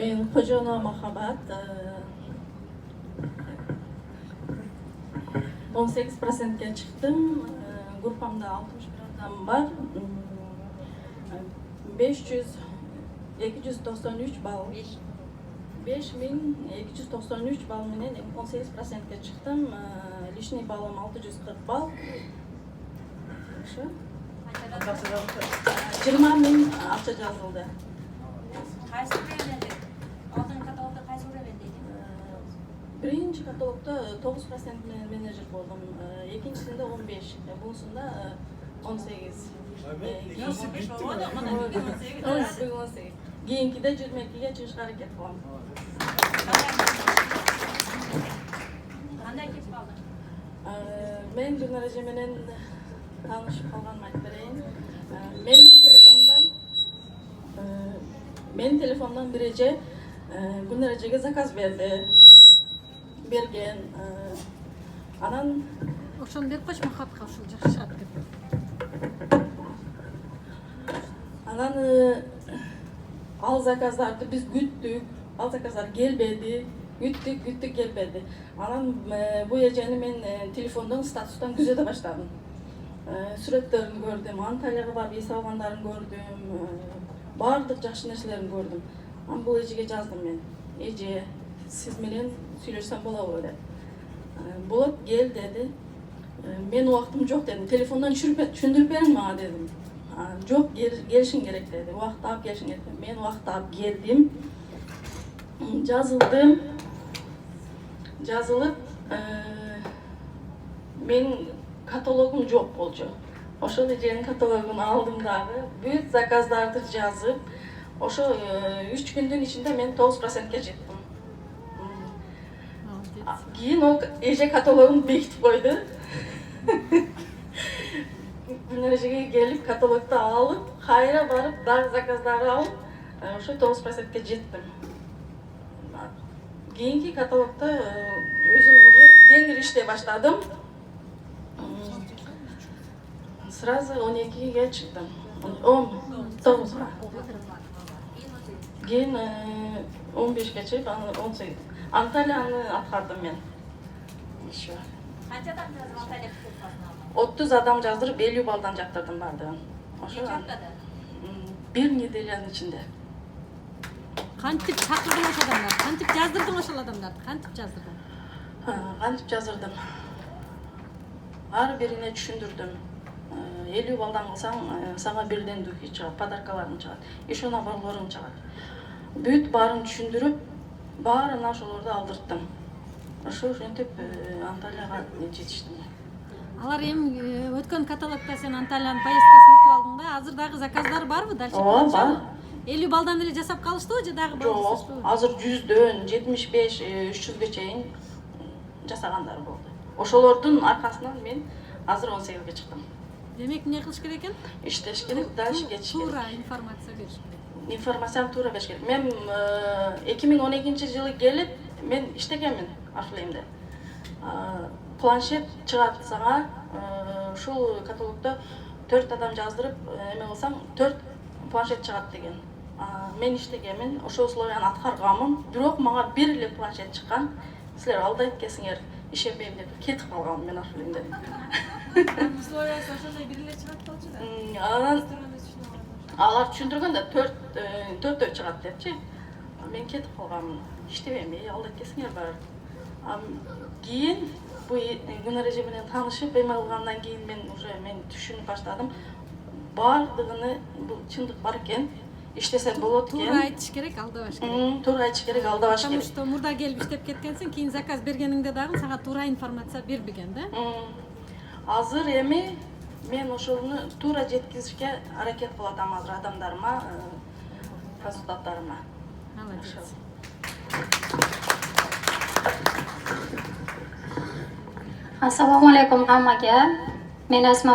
Men Qo'jona Mahabat 18%ga chiqdim. Guruhimda 61 odam bor. 293 ball. 5293 ball bilan 18%ga chiqdim. Lishniy ballim 640 ball. Shu. 20 ming akcha yozildi. Qaysi o'rinda? Oldingi katalogda qaysi o'rinda? Birinchi katalogda 9% menejer bo'ldim. Ikkinchisida 15, bunisida 18. Keyingida 22ga chiqishga harakat qilaman. Qanday ketib qoldi? Men Gulnaraja bilan tanishib qolganimni aytib berayin. Mening telefondan birice Gulnarajaga zakaz bergen. Anan Oşun berip qo'yishma xatga ушул жакшы чыгат деп. Anan al zakazlardı biz güttük. Al zakazlar gelmedi. Güttük gelmedi. Anan bu geceni men telefondan statustan güzede başladım. Suretlerini gördüm. Antalya'ga barıp esi alganlarını gördüm. Bardıq жақсы нәрселерін көрдім. Бұл ежеге жаздым мен. Еже, сіз менен сөйлесем бола деп. Болады, кел деді. Мен уақытым жоқ дедім. Телефондан түшүндүрүп бериң мага дедим. Жоқ, келишиң керек деді. Уақыт алып келишиң керек. Мен уақыт алып келдим. Жазылдым. Жазылып, мен каталогум жоқ болчу. Oşo ejенин каталогун алдым дагы, бүт заказдарды жазып, ошо 3 күндүн ичинде мен 9%га жеттим. Кийин ол эже каталогун бекитип койду. Гүлнарежеге келип каталогду алып, кайра барып дагы заказдарды алып, ошо 9%га жеттим. Кийинки каталогда өзүм уже кеңири иштей баштадым. Сразу 12'ye çıktım. 19'a. Keyin 15'e çıkıp 18. Antalya'nı atkardım ben. İş var. Qancha adam yozib Antalya kursasini 30 adam yazdırıp 50 baldan jaktırdım bardığın. Necha haftada? Bir nedelyanın içinde. Qantip chaqirdim o'sha odamlar, qantip jazdırdım o'sha odamlarni, qantip jazdırdım. Qantip jazdırdım. Har birine düşündürdüm. 50 baldan kılsang, sana birden dükü çıkar, padarkaların çıkar, işona barların çıkar. Büyük barın düşündürüp, barına şolarda aldırttım. Şu şöntüp Antalya'ga жетiştim. Алар эми өткөн каталогда сен Анталиянын поездкасын өтүп алдың да, азыр дагы заказдар барбы? Дальше бар. 50 балдан эле жасап калыштыбы же дагы бар? Жок, азыр 100дөн 75, 300ге чейин жасагандар болду. Ошолордун аркасынан мен азыр 18'e çıktım. Демек эмне кылыш керек экен? İşteş gerek, dальше geçiş gerek. Туура информация бериш керек. İnformasyon tuğra beş gerek. Men 2012 yılı gelip men iştekenmin Arfleyim'de. Planşet çıgat sana şu katalogda 4 adam yazdırıp emin olsam 4 planşet çıgat degen. Men iştekenmin, oşo Sloven atkargamın, bирок мага bir ile planşet çıkan. Sizler aldayıp kesinger, işenbeyim dep ketip kalgam men Arfleyim'de. Условия ошондой бир эле чыгат болчу да. Анан алар түшүндүргөн да 4 чыгат депчи. Мен кетип калганмын. İştebeyim, алдайт кесиңер бар. Кийин bu Gülnaraja менен таанышып, эме кылгандан кийин мен түшүнүп баштадым. Бардыгыны бул чындык бар экен. İştese болот экен. Туура айтыш керек, алдабаш керек. Туура айтыш керек, алдабаш Потому керек. что мурда келип иштеп кеткенсиң, кийин заказ бергениңде дагы сага туура информация бербеген да. Азыр эми мен ошону туура жеткизишке аракет кылатам азыр адамдарыма, консультанттарыма. Молодец. Assalomu alaykum hammaga. Men ismim